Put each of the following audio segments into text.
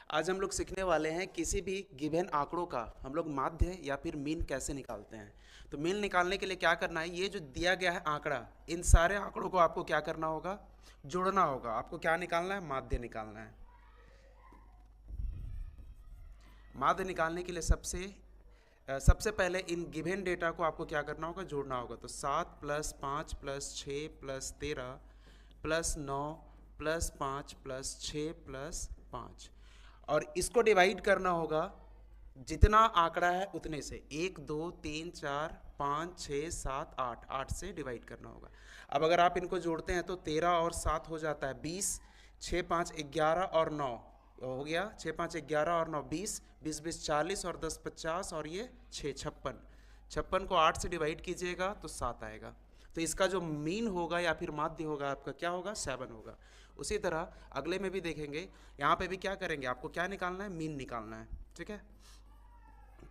आज हम लोग सीखने वाले हैं किसी भी गिवन आंकड़ों का हम लोग माध्य या फिर मीन कैसे निकालते हैं। तो मीन निकालने के लिए क्या करना है, ये जो दिया गया है आंकड़ा, इन सारे आंकड़ों को आपको क्या करना होगा, जोड़ना होगा। आपको क्या निकालना है, माध्य निकालना है। माध्य निकालने के लिए सबसे पहले इन गिवन डेटा को आपको क्या करना होगा, जोड़ना होगा। तो 7 + 5 + 6 + 13 + 9 + 5 + 6 + 5, और इसको डिवाइड करना होगा जितना आंकड़ा है उतने से। 1 2 3 4 5 6 7 8, 8 से डिवाइड करना होगा। अब अगर आप इनको जोड़ते हैं तो 13 और 7 हो जाता है 20, 6 5 11 और 9 हो गया, 6 5 11 और 9 20, 20 20 40 और 10 50 और ये 6 56। 56 को 8 से डिवाइड कीजिएगा तो 7 आएगा। तो इसका जो मीन होगा या फिर माध्य होगा आपका क्या होगा, 7 होगा। उसी तरह अगले में भी देखेंगे, यहाँ पे भी क्या करेंगे, आपको क्या निकालना है, मीन निकालना है। ठीक है,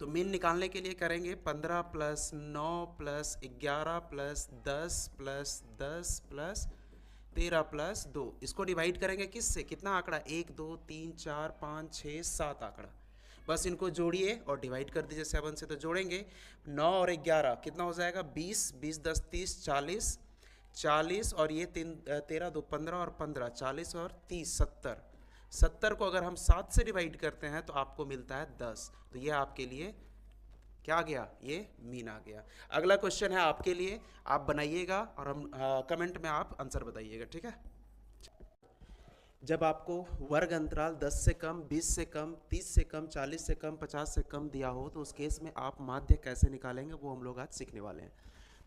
तो मीन निकालने के लिए करेंगे 15 + 9 + 11 + 10 + 10 + 13 + 2, इसको डिवाइड करेंगे किससे, कितना आंकड़ा, 1 2 3 4 5 6 7 आंकड़ा। बस इनको जोड़िए और डिवाइड कर दीजिए 7 से। तो जोड़ेंगे 9 और 11 कितना हो जाएगा, 20, 20 10 30 40, 40 और ये 3 13 2 15 और 15 40 और 30 70। 70 को अगर हम 7 से डिवाइड करते हैं तो आपको मिलता है 10। तो ये आपके लिए क्या आ गया, ये मीन आ गया। अगला क्वेश्चन है आपके लिए, आप बनाइएगा और हम कमेंट में आप आंसर बताइएगा। ठीक है, जब आपको वर्ग अंतराल 10 से कम, 20 से कम, 30 से कम, 40 से कम, 50 से कम दिया हो तो उस केस में आप माध्य कैसे निकालेंगे वो हम लोग आज सीखने वाले हैं।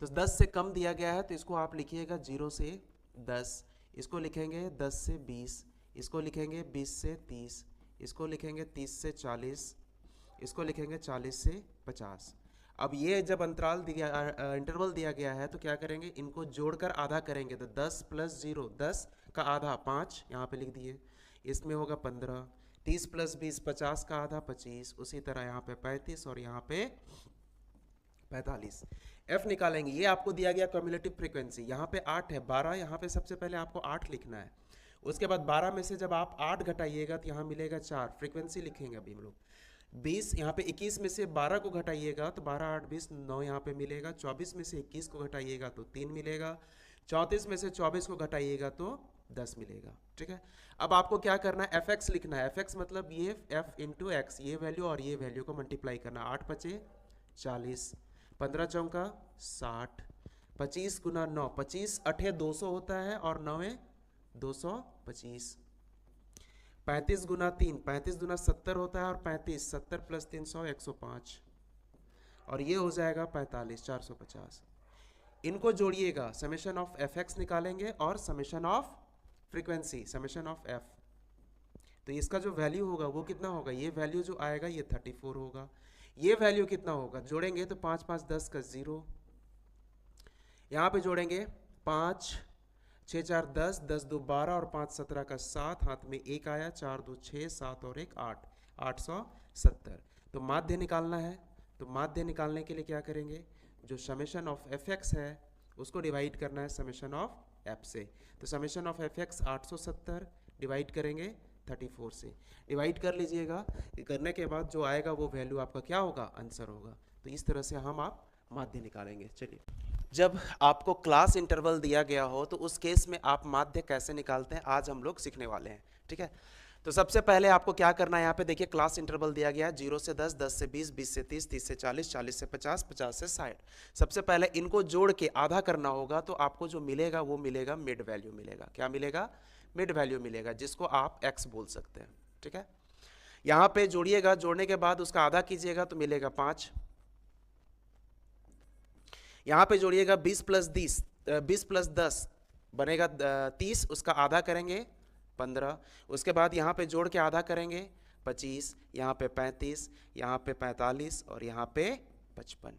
तो 10 से कम दिया गया है तो इसको आप लिखिएगा 0 से 10, इसको लिखेंगे 10 से 20, इसको लिखेंगे 20 से 30, इसको लिखेंगे 30 से 40, इसको लिखेंगे 40 से 50। अब ये जब अंतराल दिया इंटरवल दिया गया है तो क्या करेंगे, इनको जोड़कर आधा करेंगे। तो 10 + 0 10 का आधा 5, यहाँ पे लिख दिए। इसमें होगा 15, 30 + 20 50 का आधा 25, उसी तरह यहाँ पे 35 और यहाँ पे 45। एफ निकालेंगे, ये आपको दिया गया क्यूमुलेटिव फ्रीक्वेंसी, यहाँ पे 8 है, 12, यहाँ पे सबसे पहले आपको 8 लिखना है। उसके बाद 12 में से जब आप 8 घटाइएगा तो यहाँ मिलेगा 4, फ्रीक्वेंसी लिखेंगे अभी हम लोग। 20, यहाँ पे 21 में से 12 को घटाइएगा तो 12 8 20 9 यहाँ पे मिलेगा। 24 में से 21 को घटाइएगा तो 3 मिलेगा। 34 में से 24 को घटाइएगा तो 10 मिलेगा। ठीक है, अब आपको क्या करना है, fx लिखना है। fx मतलब ये f इंटू एक्स, ये वैल्यू और ये वैल्यू को मल्टीप्लाई करना। 8 5 40, 15 चौका 60, 25 गुना 9, 25 8 200 होता है और 9 225, 35 गुना 3, 35 गुना 70 होता है और 35, 70 + 3 100 105, और ये हो जाएगा 45 450। इनको जोड़िएगा, समेशन ऑफ एफ एक्स निकालेंगे और summation of frequency, summation of F. तो इसका जो वैल्यू होगा वो कितना होगा, ये वैल्यू जो आएगा ये 34 होगा। ये वैल्यू कितना होगा, जोड़ेंगे तो 5 5 10 का 0, यहाँ पे जोड़ेंगे 5 6 4 10, 10 2 12 और 5 17 का 7, हाथ में 1 आया, 4 2 6 7 और 1 8, 870। तो माध्य निकालना है, तो माध्य निकालने के लिए क्या करेंगे, जो समेशन ऑफ एफ एक्स है उसको डिवाइड करना है समेशन ऑफ एफ से। तो summation of F x 870 divide करेंगे 34 से, डिवाइड कर लीजिएगा। करने के बाद जो आएगा वो वैल्यू आपका क्या होगा, आंसर होगा। तो इस तरह से हम आप माध्य निकालेंगे। चलिए, जब आपको क्लास इंटरवल दिया गया हो तो उस केस में आप माध्य कैसे निकालते हैं आज हम लोग सीखने वाले हैं। ठीक है, तो सबसे पहले आपको क्या करना है, यहाँ पे देखिए क्लास इंटरवल दिया गया है 0 से 10, 10 से 20, 20 से 30, 30 से 40, 40 से 50, 50 से 60। सबसे पहले इनको जोड़ के आधा करना होगा तो आपको जो मिलेगा वो मिलेगा मिड वैल्यू मिलेगा। क्या मिलेगा, मिड वैल्यू मिलेगा, जिसको आप x बोल सकते हैं। ठीक है, यहाँ पे जोड़िएगा, जोड़ने के बाद उसका आधा कीजिएगा तो मिलेगा 5। यहाँ पे जोड़िएगा 20 + 10 बनेगा 30, उसका आधा करेंगे 15। उसके बाद यहाँ पे जोड़ के आधा करेंगे 25, यहाँ पे 35, यहाँ पे 45 और यहाँ पे 55।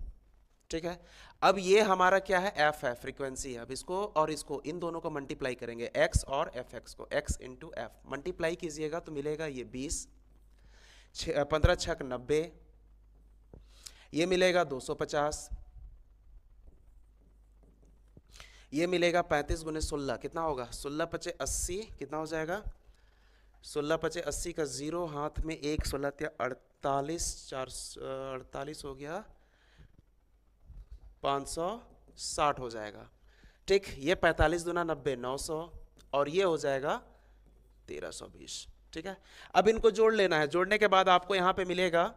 ठीक है, अब ये हमारा क्या है, f है, फ्रीक्वेंसी है। अब इसको और इसको, इन दोनों को मल्टीप्लाई करेंगे, x और fx को, x इंटू एफ मल्टीप्लाई कीजिएगा तो मिलेगा ये 20, 15 6 90, ये मिलेगा 250, ये मिलेगा 35 × 16 कितना होगा, 16 × 5 80 कितना हो जाएगा, 16 पचे 80 का 0, हाथ में 1, 16 त्या 48, 48 हो गया 560 हो जाएगा। ठीक, ये 45 दूना 90, 900, और ये हो जाएगा 1320। ठीक है, अब इनको जोड़ लेना है। जोड़ने के बाद आपको यहाँ पे मिलेगा,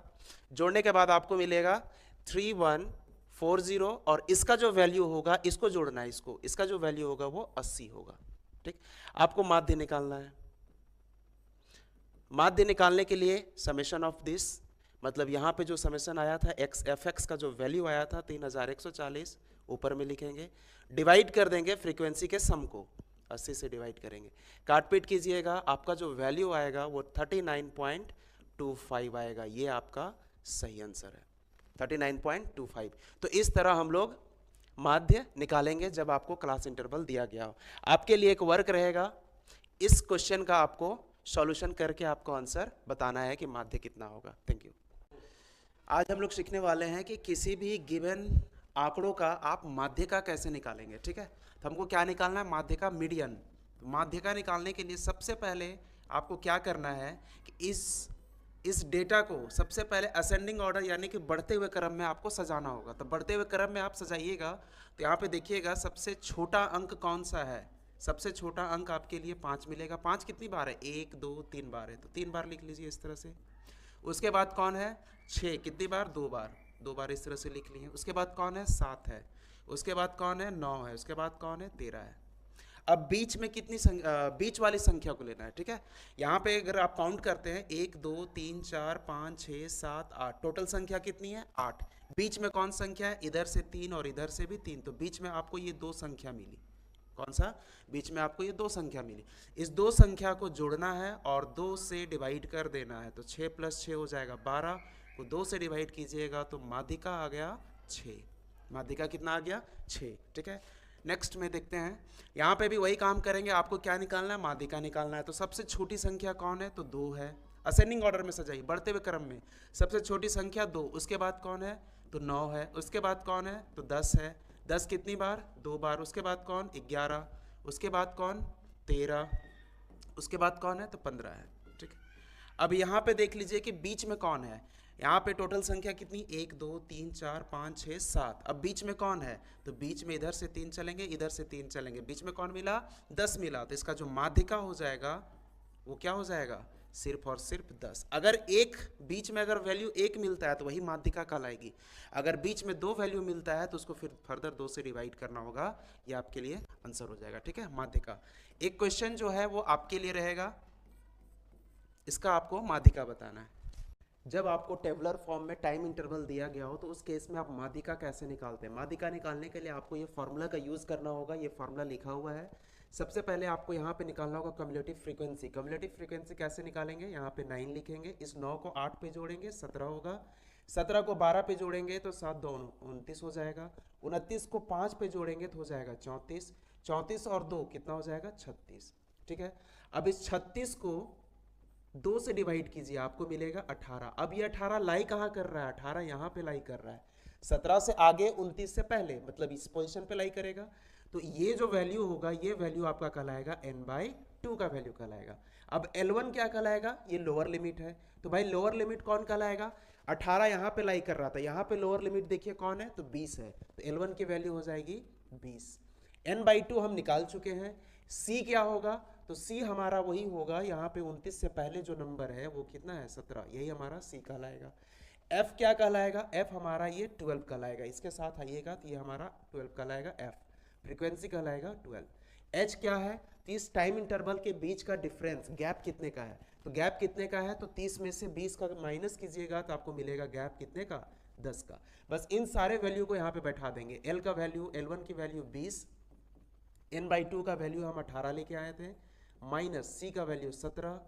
3140, और इसका जो वैल्यू होगा, इसको जोड़ना है, इसका जो वैल्यू होगा वो 80 होगा। ठीक, आपको माध्य निकालना है। माध्य निकालने के लिए समेशन ऑफ दिस, मतलब यहाँ पे जो समेशन आया था fx का जो वैल्यू आया था 3140, ऊपर में लिखेंगे, डिवाइड कर देंगे फ्रीक्वेंसी के सम को, 80 से डिवाइड करेंगे, काटपीट कीजिएगा, आपका जो वैल्यू आएगा वो 39.25 आएगा। ये आपका सही आंसर है, 39.25। तो इस तरह हम लोग माध्य निकालेंगे जब आपको क्लास इंटरवल दिया गया हो। आपके लिए एक वर्क रहेगा, इस क्वेश्चन का आपको सॉल्यूशन करके आपको आंसर बताना है कि माध्य कितना होगा। Thank you. आज हम लोग सीखने वाले हैं कि किसी भी गिवन आंकड़ों का आप माध्य का कैसे निकालेंगे। ठीक है, तो हमको क्या निकालना है, माध्य का मीडियन। तो माध्य का निकालने के लिए सबसे पहले आपको क्या करना है कि इस डेटा को सबसे पहले असेंडिंग ऑर्डर यानी कि बढ़ते हुए क्रम में आपको सजाना होगा। तो बढ़ते हुए क्रम में आप सजाइएगा, तो यहाँ पे देखिएगा सबसे छोटा अंक कौन सा है। सबसे छोटा अंक आपके लिए 5 मिलेगा। 5 कितनी बार है, 1 2 3 बार है, तो 3 बार लिख लीजिए इस तरह से। उसके बाद कौन है 6, कितनी बार, 2 बार, 2 बार इस तरह से लिख लिए। उसके बाद कौन है 7 है, उसके बाद कौन है 9 है, उसके बाद कौन है 13 है। अब बीच में कितनी बीच वाली संख्या को लेना है। ठीक है, यहाँ पे अगर आप काउंट करते हैं 1 2 3 4 5 6 7 8, टोटल संख्या कितनी है 8। बीच में कौन संख्या है, इधर से 3 और इधर से भी 3, तो बीच में आपको ये 2 संख्या मिली। कौन सा, बीच में आपको ये 2 संख्या मिली। इस 2 संख्या को जोड़ना है और 2 से डिवाइड कर देना है। तो 6 + 6 हो जाएगा 12, को 2 से डिवाइड कीजिएगा तो माध्यिका आ गया 6। माध्यिका कितना आ गया 6। ठीक है, नेक्स्ट में देखते हैं, यहाँ पे भी वही काम करेंगे। आपको क्या निकालना है, माध्यिका निकालना है। तो सबसे छोटी संख्या कौन है, तो 2 है। असेंडिंग ऑर्डर में सजाइए, बढ़ते हुए क्रम में सबसे छोटी संख्या 2, उसके बाद कौन है, तो 9 है। उसके बाद कौन है, तो 10 है। 10 कितनी बार, 2 बार। उसके बाद कौन, 11। उसके बाद कौन, 13। उसके बाद कौन है, तो 15 है। ठीक है, अब यहाँ पे देख लीजिए कि बीच में कौन है। यहाँ पे टोटल संख्या कितनी, 1 2 3 4 5 6 7। अब बीच में कौन है, तो बीच में इधर से 3 चलेंगे, इधर से 3 चलेंगे, बीच में कौन मिला, 10 मिला। तो इसका जो माध्यिका हो जाएगा वो क्या हो जाएगा, सिर्फ और सिर्फ 10। अगर एक बीच में अगर वैल्यू 1 मिलता है तो वही माध्यिका कहलाएगी। अगर बीच में 2 वैल्यू मिलता है तो उसको फिर फर्दर 2 से डिवाइड करना होगा। ये आपके लिए आंसर हो जाएगा। ठीक है, माध्यिका। एक क्वेश्चन जो है वो आपके लिए रहेगा, इसका आपको माध्यिका बताना है। जब आपको टेबुलर फॉर्म में टाइम इंटरवल दिया गया हो तो उस केस में आप माध्यिका कैसे निकालते हैं। माध्यिका निकालने के लिए आपको ये फार्मूला का यूज़ करना होगा। ये फार्मूला लिखा हुआ है। सबसे पहले आपको यहाँ पे निकालना होगा कम्युलेटिव फ्रीक्वेंसी। कम्युलेटिव फ्रीक्वेंसी कैसे निकालेंगे, यहाँ पे 9 लिखेंगे, इस 9 को 8 पे जोड़ेंगे 17 होगा, 17 को 12 पे जोड़ेंगे तो 7 2 29 हो जाएगा, 29 को 5 पे जोड़ेंगे तो हो जाएगा 34, 34 और 2 कितना हो जाएगा 36। ठीक है, अब इस 36 को 2 से डिवाइड कीजिए, आपको मिलेगा 18। अब ये 18 लाई कहाँ कर रहा है, 18 यहाँ पे लाई कर रहा है। 17 से आगे 29 से पहले, मतलब इस पोजीशन पे लाई करेगा। तो ये जो वैल्यू होगा, ये वैल्यू आपका कहलाएगा n/2 का वैल्यू कहलाएगा। अब L1 क्या कहलाएगा, ये लोअर लिमिट है। तो भाई लोअर लिमिट कौन कहलाएगा, 18 यहाँ पे लाई कर रहा था, यहाँ पे लोअर लिमिट देखिए कौन है, तो 20 है। तो L1 की वैल्यू हो जाएगी 20। n/2 हम निकाल चुके हैं। C क्या होगा, तो C हमारा वही होगा, यहाँ पे 29 से पहले जो नंबर है वो कितना है 17, यही हमारा C कहलाएगा। F क्या कहलाएगा, F हमारा ये 12 कहलाएगा। इसके साथ आइएगा तो ये हमारा 12 कहलाएगा। F फ्रीक्वेंसी कहलाएगा 12। H क्या है, 30 टाइम इंटरवल के बीच का डिफरेंस, गैप कितने का है, तो गैप कितने का है, तो 30 में से 20 का माइनस कीजिएगा तो आपको मिलेगा गैप कितने का, 10 का। बस इन सारे वैल्यू को यहाँ पे बैठा देंगे। L का वैल्यू, L1 की वैल्यू 20, n/2 का वैल्यू हम 18 लेके आए थे, माइनस C का वैल्यू 17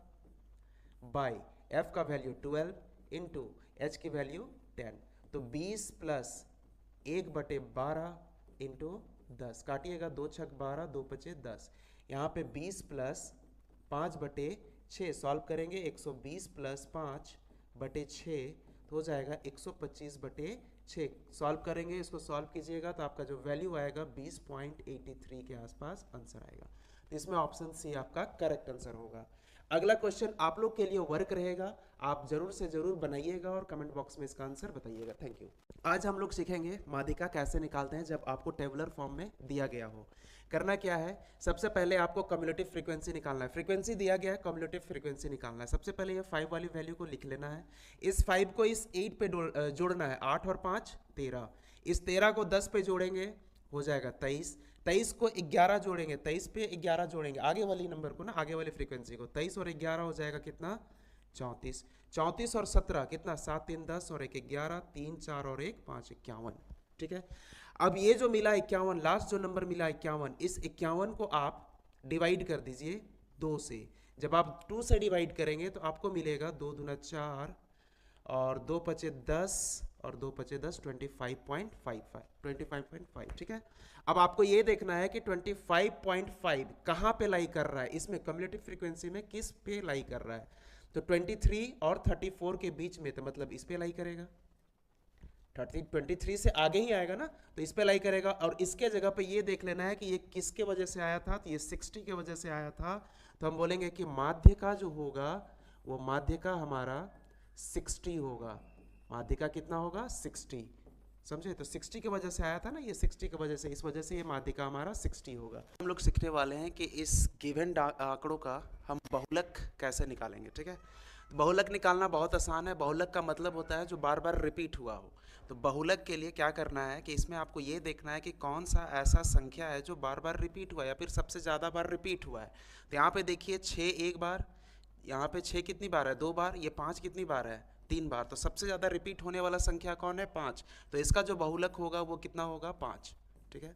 बाई F का वैल्यू 12 इंटू H की वैल्यू 10। तो 20 प्लस 1/12 इंटू 10, काटिएगा 2 छक 12, 2 पचे 10। यहाँ पे 20 प्लस 5/6 सॉल्व करेंगे, 120 प्लस 5/6 तो हो जाएगा 125/6। सॉल्व करेंगे, इसको सॉल्व कीजिएगा तो आपका जो वैल्यू आएगा 20.83 के आसपास आंसर आएगा। तो इसमें ऑप्शन सी आपका करेक्ट आंसर होगा। अगला क्वेश्चन आप लोग के लिए वर्क रहेगा, आप जरूर से जरूर बनाइएगा और कमेंट बॉक्स में इसका आंसर बताइएगा। Thank you. आज हम लोग सीखेंगे माध्यिका कैसे निकालते हैं जब आपको टेबुलर फॉर्म में दिया गया हो। करना क्या है, सबसे पहले आपको कम्युलेटिव फ्रीक्वेंसी निकालना है। फ्रीक्वेंसी दिया गया है, कम्युलेटिव फ्रीक्वेंसी निकालना है। सबसे पहले ये 5 वाली वैल्यू को लिख लेना है। इस 5 को इस 8 पे जोड़ना है। 8 और 5 13। इस 13 को 10 पे जोड़ेंगे, हो जाएगा 23। 23 को 11 जोड़ेंगे, 23 पे 11 जोड़ेंगे आगे वाली नंबर को ना, आगे वाली फ्रीक्वेंसी को। 23 और 11 हो जाएगा कितना, 34। 34 और 17 कितना, 7 3 10 और 1 11, 3 4 और 1 5 51। ठीक है। अब ये जो मिला 51, लास्ट जो नंबर मिला 51, इस 51 को आप डिवाइड कर दीजिए 2 से। जब आप 2 से डिवाइड करेंगे तो आपको मिलेगा 2 दूना 4 और 2 पचे 10 और 2 पचे 10, 25.5। ठीक है। अब आपको ये देखना है कि 25.5 कहाँ पे लाई कर रहा है, इसमें कम्युलेटिव फ्रीक्वेंसी में किस पे लाई कर रहा है। तो 23 और 34 के बीच में, तो मतलब इस पे लाई करेगा। 23 से आगे ही आएगा ना, तो इस पे लाई करेगा। और इसके जगह पे ये देख लेना है कि ये किसके वजह से आया था, तो ये 60 के वजह से आया था। तो हम बोलेंगे कि माध्य का जो होगा वो माध्य का हमारा 60 होगा। माध्य का कितना होगा, 60। समझे, तो 60 की वजह से आया था ना, ये 60 की वजह से, इस वजह से ये माध्य का हमारा 60 होगा। हम लोग सीखने वाले हैं कि इस गिवन आंकड़ों का हम बहुलक कैसे निकालेंगे। ठीक है। बहुलक निकालना बहुत आसान है। बहुलक का मतलब होता है जो बार बार रिपीट हुआ हो। तो बहुलक के लिए क्या करना है कि इसमें आपको ये देखना है कि कौन सा ऐसा संख्या है जो बार बार रिपीट हुआ है या फिर सबसे ज़्यादा बार रिपीट हुआ है। तो यहाँ पे देखिए 6 एक बार, यहाँ पे 6 कितनी बार है, 2 बार, ये 5 कितनी बार है, 3 बार। तो सबसे ज़्यादा रिपीट होने वाला संख्या कौन है, 5। तो इसका जो बहुलक होगा वो कितना होगा, 5। ठीक है।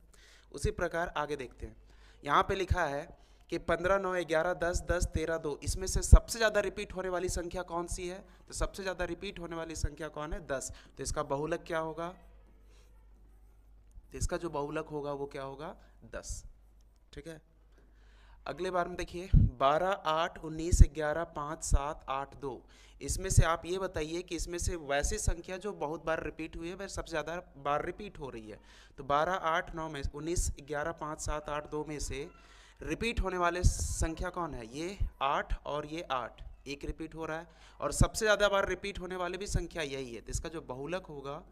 उसी प्रकार आगे देखते हैं। यहाँ पे लिखा है कि 15 9 11 10 10 13 2, इसमें से सबसे ज़्यादा रिपीट होने वाली संख्या कौन सी है। तो सबसे ज़्यादा रिपीट होने वाली संख्या कौन है, 10। तो इसका बहुलक क्या होगा, तो इसका जो बहुलक होगा वो क्या होगा, 10। ठीक है। अगले बार में देखिए 12 8 19 11 5 7 8 2, इसमें से आप ये बताइए कि इसमें से वैसी संख्या जो बहुत बार रिपीट हुई है वह सबसे ज़्यादा बार रिपीट हो रही है। तो 12 8 9 में 19 11 5 7 8 2 में से रिपीट होने वाले संख्या कौन है, ये 8 और ये 8, एक रिपीट हो रहा है। और सबसे ज़्यादा बार रिपीट होने वाली भी संख्या यही है। तो इसका जो बहुलक होगा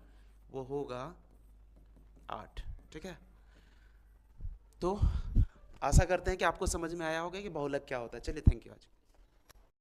वो होगा 8। ठीक है। तो आशा करते हैं कि आपको समझ में आया होगा कि बहुलक क्या होता है। चलिए, थैंक यू आज।